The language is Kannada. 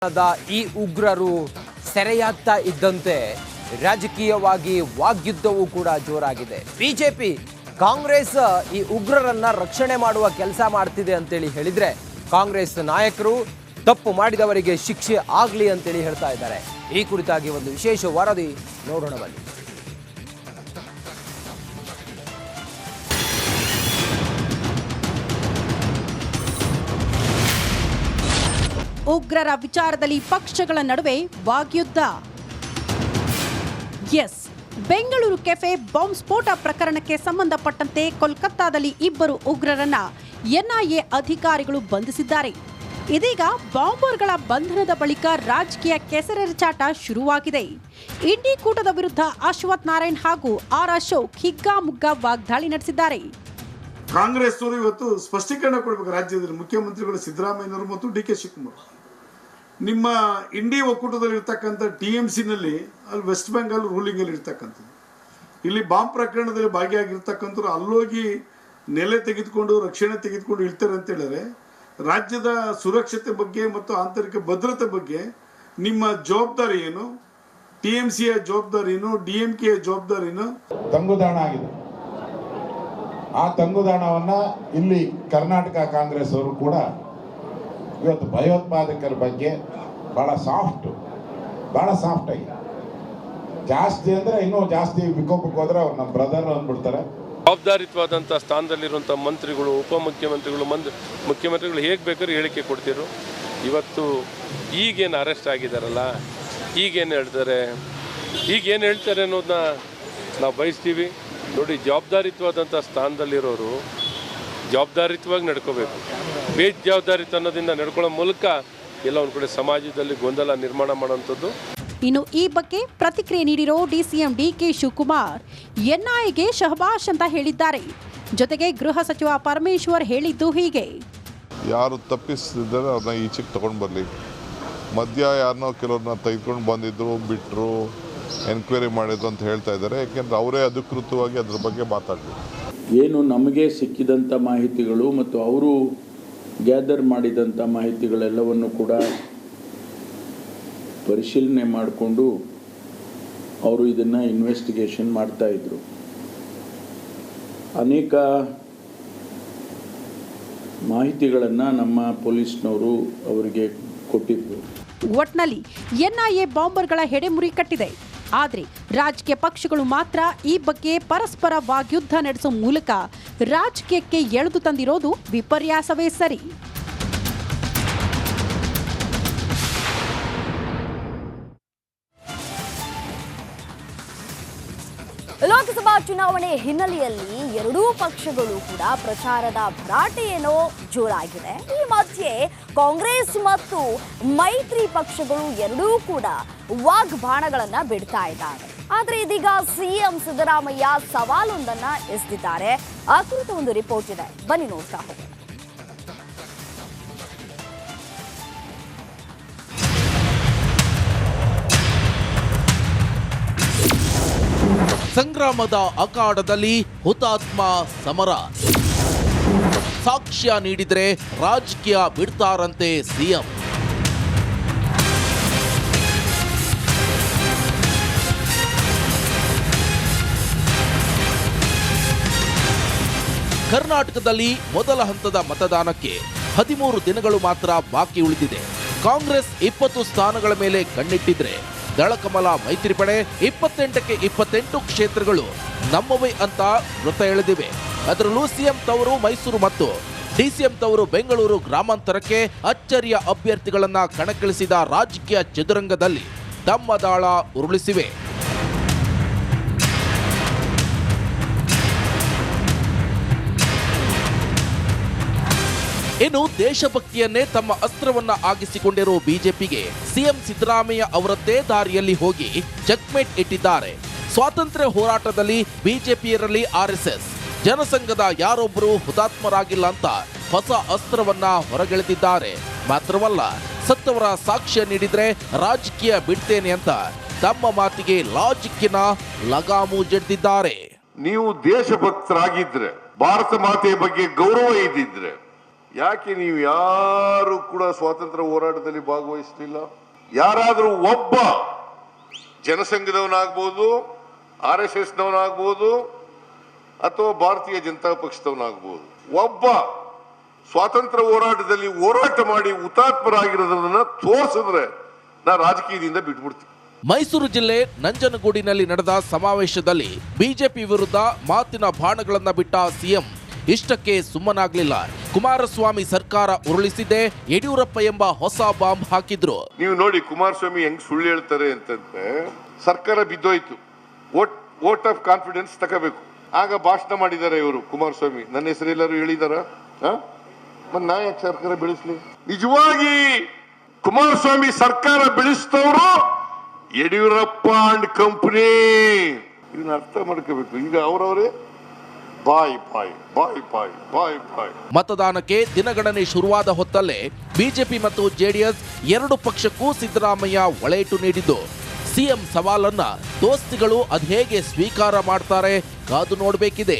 ಈ ಉಗ್ರರು ಸೆರೆಯಾಗ್ತಾ ಇದ್ದಂತೆ ರಾಜಕೀಯವಾಗಿ ವಾಗ್ಯುದ್ಧವೂ ಕೂಡ ಜೋರಾಗಿದೆ. ಬಿಜೆಪಿ ಕಾಂಗ್ರೆಸ್ ಈ ಉಗ್ರರನ್ನ ರಕ್ಷಣೆ ಮಾಡುವ ಕೆಲಸ ಮಾಡ್ತಿದೆ ಅಂತೇಳಿ ಹೇಳಿದ್ರೆ ಕಾಂಗ್ರೆಸ್ ನಾಯಕರು ತಪ್ಪು ಮಾಡಿದವರಿಗೆ ಶಿಕ್ಷೆ ಆಗಲಿ ಅಂತೇಳಿ ಹೇಳ್ತಾ ಇದ್ದಾರೆ. ಈ ಕುರಿತಾಗಿ ಒಂದು ವಿಶೇಷ ವರದಿ ನೋಡೋಣ ಬನ್ನಿ. ಉಗ್ರರ ವಿಚಾರದಲ್ಲಿ ಪಕ್ಷಗಳ ನಡುವೆ ವಾಗ್ಯುದ್ಧ. ಬೆಂಗಳೂರು ಕೆಫೆ ಬಾಂಬ್ ಸ್ಫೋಟ ಪ್ರಕರಣಕ್ಕೆ ಸಂಬಂಧಪಟ್ಟಂತೆ ಕೋಲ್ಕತ್ತಾದಲ್ಲಿ ಇಬ್ಬರು ಉಗ್ರರನ್ನ ಎನ್ಐಎ ಅಧಿಕಾರಿಗಳು ಬಂಧಿಸಿದ್ದಾರೆ. ಇದೀಗ ಬಾಂಬರ್ಗಳ ಬಂಧನದ ಬಳಿಕ ರಾಜಕೀಯ ಕೆಸರೆರಚಾಟ ಶುರುವಾಗಿದೆ. ಇಂಡಿ ಕೂಟದ ವಿರುದ್ಧ ಅಶ್ವಥ್ ನಾರಾಯಣ್ ಹಾಗೂ ಆರ್ ಅಶೋಕ್ ಹಿಗ್ಗಾಮುಗ್ಗಾ ವಾಗ್ದಾಳಿ ನಡೆಸಿದ್ದಾರೆ. ಕಾಂಗ್ರೆಸ್ ಅವರು ಇವತ್ತು ಸ್ಪಷ್ಟೀಕರಣ ಕೊಡಬೇಕು. ರಾಜ್ಯದಲ್ಲಿ ಮುಖ್ಯಮಂತ್ರಿಗಳು ಸಿದ್ದರಾಮಯ್ಯನವರು ಮತ್ತು ಡಿ.ಕೆ. ಶಿವಕುಮಾರ್, ನಿಮ್ಮ ಇಂಡಿ ಒಕ್ಕೂಟದಲ್ಲಿ ಇರ್ತಕ್ಕಂಥ ಟಿಎಂಸಿನಲ್ಲಿ ಅಲ್ಲಿ ವೆಸ್ಟ್ ಬೆಂಗಾಲ್ ರೂಲಿಂಗ್ ಅಲ್ಲಿ ಇರ್ತಕ್ಕಂಥದ್ದು, ಇಲ್ಲಿ ಬಾಂಬ್ ಪ್ರಕರಣದಲ್ಲಿ ಭಾಗಿಯಾಗಿರ್ತಕ್ಕಂಥವ್ರು ಅಲ್ಲೋಗಿ ನೆಲೆ ತೆಗೆದುಕೊಂಡು ರಕ್ಷಣೆ ತೆಗೆದುಕೊಂಡು ಇರ್ತಾರೆ ಅಂತ ಹೇಳಿದ್ರೆ ರಾಜ್ಯದ ಸುರಕ್ಷತೆ ಬಗ್ಗೆ ಮತ್ತು ಆಂತರಿಕ ಭದ್ರತೆ ಬಗ್ಗೆ ನಿಮ್ಮ ಜವಾಬ್ದಾರಿ ಏನು? ಟಿಎಂಸಿಯ ಜವಾಬ್ದಾರಿ ಏನು? ಡಿಎಂಕೆಯ ಜವಾಬ್ದಾರಿ ಏನು? ತಂಗುದಾಣ ಆಗಿದೆ. ಆ ತಂಗುದಾಣವನ್ನ ಇಲ್ಲಿ ಕರ್ನಾಟಕ ಕಾಂಗ್ರೆಸ್ ಅವರು ಕೂಡ ಇವತ್ತು ಭಯೋತ್ಪಾದಕರ ಬಗ್ಗೆ ಬಹಳ ಸಾಫ್ಟ್ ಆಗಿ, ಜಾಸ್ತಿ ಅಂದ್ರೆ ಇನ್ನೂ ಜಾಸ್ತಿ ವಿಕೋಪಕ್ಕೆ ಹೋದ್ರೆ ಅವ್ರು ನಮ್ಮ ಬ್ರದರ್ ಅಂದ್ಬಿಡ್ತಾರೆ. ಜವಾಬ್ದಾರಿತ್ವಾದಂಥ ಸ್ಥಾನದಲ್ಲಿರುವಂಥ ಮಂತ್ರಿಗಳು, ಉಪಮುಖ್ಯಮಂತ್ರಿಗಳು, ಮುಖ್ಯಮಂತ್ರಿಗಳು ಹೇಗೆ ಬೇಕಾದ್ರೂ ಹೇಳಿಕೆ ಕೊಡ್ತಿರು. ಇವತ್ತು ಈಗೇನು ಅರೆಸ್ಟ್ ಆಗಿದ್ದಾರಲ್ಲ, ಈಗೇನು ಹೇಳ್ತಾರೆ ಅನ್ನೋದನ್ನ ನಾವು ಬಯಸ್ತೀವಿ. ನೋಡಿ, ಜವಾಬ್ದಾರಿತ್ವಾದಂಥ ಸ್ಥಾನದಲ್ಲಿರೋರು ಜವಾಬ್ದಾರಿತ್ವಾಗಿ ನಡ್ಕೋಬೇಕು. ಬೇಜವಾಬ್ದಾರಿತನದಿಂದ ನಡ್ಕೊಳ್ಳೋ ಮೂಲಕ ಎಲ್ಲ ಒಂದು ಕಡೆ ಸಮಾಜದಲ್ಲಿ ಗೊಂದಲ ನಿರ್ಮಾಣ ಮಾಡುವಂಥದ್ದು. ಇನ್ನು ಈ ಬಗ್ಗೆ ಪ್ರತಿಕ್ರಿಯೆ ನೀಡಿರೋ ಡಿಸಿಎಂ ಡಿ.ಕೆ. ಶಿವಕುಮಾರ್ ಎನ್ಐಎಗೆ ಶಹಬಾಷ್ ಅಂತ ಹೇಳಿದ್ದಾರೆ. ಜೊತೆಗೆ ಗೃಹ ಸಚಿವ ಪರಮೇಶ್ವರ್ ಹೇಳಿದ್ದು ಹೀಗೆ: ಯಾರು ತಪ್ಪಿಸಿದ್ದಾರೆ ಅವ್ರನ್ನ ಈಚೆಗೆ ತಗೊಂಡು ಬರಲಿ. ಮಧ್ಯ ಯಾರನ್ನೋ ಕೆಲವ್ರನ್ನ ತೆಗೆದುಕೊಂಡು ಬಂದಿದ್ರು, ಬಿಟ್ಟರು, ಎನ್ಕ್ವೈರಿ ಮಾಡಿದ್ರು ಅಂತ ಹೇಳ್ತಾ ಇದ್ದಾರೆ. ಯಾಕೆಂದರೆ ಅವರೇ ಅಧಿಕೃತವಾಗಿ ಅದ್ರ ಬಗ್ಗೆ ಮಾತಾಡಬೇಕು. ಏನು ನಮಗೆ ಸಿಕ್ಕಿದಂಥ ಮಾಹಿತಿಗಳು ಮತ್ತು ಅವರು ಗ್ಯಾದರ್ ಮಾಡಿದಂಥ ಮಾಹಿತಿಗಳೆಲ್ಲವನ್ನು ಕೂಡ ಪರಿಶೀಲನೆ ಮಾಡಿಕೊಂಡು ಅವರು ಇದನ್ನು ಇನ್ವೆಸ್ಟಿಗೇಷನ್ ಮಾಡ್ತಾಯಿದ್ರು. ಅನೇಕ ಮಾಹಿತಿಗಳನ್ನು ನಮ್ಮ ಪೊಲೀಸ್ನವರು ಅವರಿಗೆ ಕೊಟ್ಟಿದ್ರು. ಒಟ್ನಲ್ಲಿ ಎನ್ಐಎ ಬಾಂಬರ್ಗಳ ಹೆಡೆಮುರಿ ಕಟ್ಟಿದೆ. ಆದರೆ ರಾಜಕೀಯ ಪಕ್ಷಗಳು ಮಾತ್ರ ಈ ಬಗ್ಗೆ ಪರಸ್ಪರ ವಾಗ್ಯುದ್ಧ ನಡೆಸುವ ಮೂಲಕ ರಾಜಕೀಯಕ್ಕೆ ಎಳೆದು ತಂದಿರೋದು ವಿಪರ್ಯಾಸವೇ ಸರಿ. ಲೋಕಸಭಾ ಚುನಾವಣೆ ಹಿನ್ನೆಲೆಯಲ್ಲಿ ಎರಡೂ ಪಕ್ಷಗಳು ಕೂಡ ಪ್ರಚಾರದ ಭರಾಟೆಯೇನೋ ಜೋರಾಗಿದೆ. ಈ ಮಧ್ಯೆ ಕಾಂಗ್ರೆಸ್ ಮತ್ತು ಮೈತ್ರಿ ಪಕ್ಷಗಳು ಎರಡೂ ಕೂಡ ವಾಗ್ಬಾಣಗಳನ್ನ ಬಿಡ್ತಾ ಇದ್ದಾರೆ. ಆದ್ರೆ ಇದೀಗ ಸಿಎಂ ಸಿದ್ದರಾಮಯ್ಯ ಸವಾಲೊಂದನ್ನ ಎಸೆದಿದ್ದಾರೆ. ಆ ಕುರಿತು ಒಂದು ರಿಪೋರ್ಟ್ ಇದೆ, ಬನ್ನಿ ನೋಡ್ತಾ ಹೋಗೋಣ. ಸಂಗ್ರಾಮದ ಅಖಾಡದಲ್ಲಿ ಹುತಾತ್ಮ ಸಮರ. ಸಾಕ್ಷ್ಯ ನೀಡಿದ್ರೆ ರಾಜಕೀಯ ಬಿಡ್ತಾರಂತೆ ಸಿಎಂ. ಕರ್ನಾಟಕದಲ್ಲಿ ಮೊದಲ ಹಂತದ ಮತದಾನಕ್ಕೆ 13 ದಿನಗಳು ಮಾತ್ರ ಬಾಕಿ ಉಳಿದಿದೆ. ಕಾಂಗ್ರೆಸ್ 20 ಸ್ಥಾನಗಳ ಮೇಲೆ ಕಣ್ಣಿಟ್ಟಿದ್ರೆ ದಳಕಮಲ ಮೈತ್ರಿಪಡೆ 28ಕ್ಕೆ 28 ಕ್ಷೇತ್ರಗಳು ನಮ್ಮವೇ ಅಂತ ವೃತ್ತ ಎಳೆದಿವೆ. ಅದರಲ್ಲೂ ಸಿಎಂ ತವರು ಮೈಸೂರು ಮತ್ತು ಡಿಸಿಎಂ ತವರು ಬೆಂಗಳೂರು ಗ್ರಾಮಾಂತರಕ್ಕೆ ಅಚ್ಚರಿಯ ಅಭ್ಯರ್ಥಿಗಳನ್ನ ಕಣಕ್ಕಿಳಿಸಿದ ರಾಜಕೀಯ ಚದುರಂಗದಲ್ಲಿ ತಮ್ಮ ದಾಳ ಉರುಳಿಸಿವೆ. ಇನ್ನು ದೇಶಭಕ್ತಿಯನ್ನೇ ತಮ್ಮ ಅಸ್ತ್ರವನ್ನ ಆಗಿಸಿಕೊಂಡಿರೋ ಬಿಜೆಪಿಗೆ ಸಿಎಂ ಸಿದ್ದರಾಮಯ್ಯ ಅವರದ್ದೇ ದಾರಿಯಲ್ಲಿ ಹೋಗಿ ಚೆಕ್ಮೇಟ್ ಇಟ್ಟಿದ್ದಾರೆ. ಸ್ವಾತಂತ್ರ್ಯ ಹೋರಾಟದಲ್ಲಿ ಬಿಜೆಪಿಯರಲ್ಲಿ ಆರ್ಎಸ್ಎಸ್ ಜನಸಂಘದ ಯಾರೊಬ್ಬರು ಹುತಾತ್ಮರಾಗಿಲ್ಲ ಅಂತ ಹೊಸ ಅಸ್ತ್ರವನ್ನ ಹೊರಗೆಳೆದಿದ್ದಾರೆ. ಮಾತ್ರವಲ್ಲ, ಸತ್ತವರ ಸಾಕ್ಷ್ಯ ನೀಡಿದ್ರೆ ರಾಜಕೀಯ ಬಿಡ್ತೇನೆ ಅಂತ ತಮ್ಮ ಮಾತಿಗೆ ಲಾಜಿಕ್ಕಿನ ಲಗಾಮು ಜಡ್ದಿದ್ದಾರೆ. ನೀವು ದೇಶಭಕ್ತರಾಗಿದ್ರೆ, ಭಾರತ ಮಾತೆಯ ಬಗ್ಗೆ ಗೌರವ ಇದ್ದಿದ್ರೆ ಯಾಕೆ ನೀವು ಯಾರು ಕೂಡ ಸ್ವಾತಂತ್ರ್ಯ ಹೋರಾಟದಲ್ಲಿ ಭಾಗವಹಿಸಲಿಲ್ಲ? ಯಾರಾದರೂ ಒಬ್ಬ ಜನಸಂಘದವನಾಗ್ಬೋದು, RSSನವನಾಗ್ಬೋದು, ಅಥವಾ ಭಾರತೀಯ ಜನತಾ ಪಕ್ಷದವನಾಗ್ಬೋದು, ಒಬ್ಬ ಸ್ವಾತಂತ್ರ್ಯ ಹೋರಾಟದಲ್ಲಿ ಹೋರಾಟ ಮಾಡಿ ಹುತಾತ್ಮರಾಗಿರೋದನ್ನ ತೋರಿಸಿದ್ರೆ ನಾ ರಾಜಕೀಯದಿಂದ ಬಿಟ್ಬಿಡ್ತೀನಿ. ಮೈಸೂರು ಜಿಲ್ಲೆ ನಂಜನಗೂಡಿನಲ್ಲಿ ನಡೆದ ಸಮಾವೇಶದಲ್ಲಿ ಬಿಜೆಪಿ ವಿರುದ್ಧ ಮಾತಿನ ಬಾಣಗಳನ್ನ ಬಿಟ್ಟ ಸಿಎಂ ಇಷ್ಟಕ್ಕೆ ಸುಮ್ಮನಾಗ್ಲಿಲ್ಲ. ಕುಮಾರಸ್ವಾಮಿ ಸರ್ಕಾರ ಉರುಳಿಸಿದೆ, ಯಡಿಯೂರಪ್ಪ ಎಂಬ ಹೊಸ ಬಾಂಬ್ ಹಾಕಿದ್ರು. ನೀವು ನೋಡಿ ಕುಮಾರಸ್ವಾಮಿ ಹೆಂಗ್ ಸುಳ್ಳು ಹೇಳ್ತಾರೆ ಅಂತಂದ್ರೆ, ಸರ್ಕಾರ ಬಿದ್ದೋಯ್ತು, ವೋಟ್ ಆಫ್ ಕಾನ್ಫಿಡೆನ್ಸ್ ತಗೋಬೇಕು, ಆಗ ಭಾಷಣ ಮಾಡಿದ್ದಾರೆ ಇವರು ಕುಮಾರಸ್ವಾಮಿ. ನನ್ನ ಹೆಸರು ಎಲ್ಲರೂ ಹೇಳಿದಾರ? ನಾ ಯಾಕೆ ಸರ್ಕಾರ ಬೆಳೆಸ್ಲಿ? ನಿಜವಾಗಿ ಕುಮಾರಸ್ವಾಮಿ ಸರ್ಕಾರ ಬೆಳೆಸಿದವರು ಯಡಿಯೂರಪ್ಪ ಅಂಡ್ ಕಂಪನಿ. ಇದನ್ನ ಅರ್ಥ ಮಾಡ್ಕೋಬೇಕು. ಈಗ ಅವರವರೇ ಬಾಯ್ ಬಾಯ್ ಬಾಯ್ ಬಾಯ್ ಬಾಯ್ ಬಾಯ್. ಮತದಾನಕ್ಕೆ ದಿನಗಣನೆ ಶುರುವಾದ ಹೊತ್ತಲ್ಲೇ ಬಿಜೆಪಿ ಮತ್ತು ಜೆಡಿಎಸ್ ಎರಡು ಪಕ್ಷಕ್ಕೂ ಸಿದ್ದರಾಮಯ್ಯ ಒಳೇಟು ನೀಡಿದ್ದು, ಸಿಎಂ ಸವಾಲನ್ನ ದೋಸ್ತಿಗಳು ಅದ್ಹೇಗೆ ಸ್ವೀಕಾರ ಮಾಡ್ತಾರೆ ಕಾದು ನೋಡಬೇಕಿದೆ.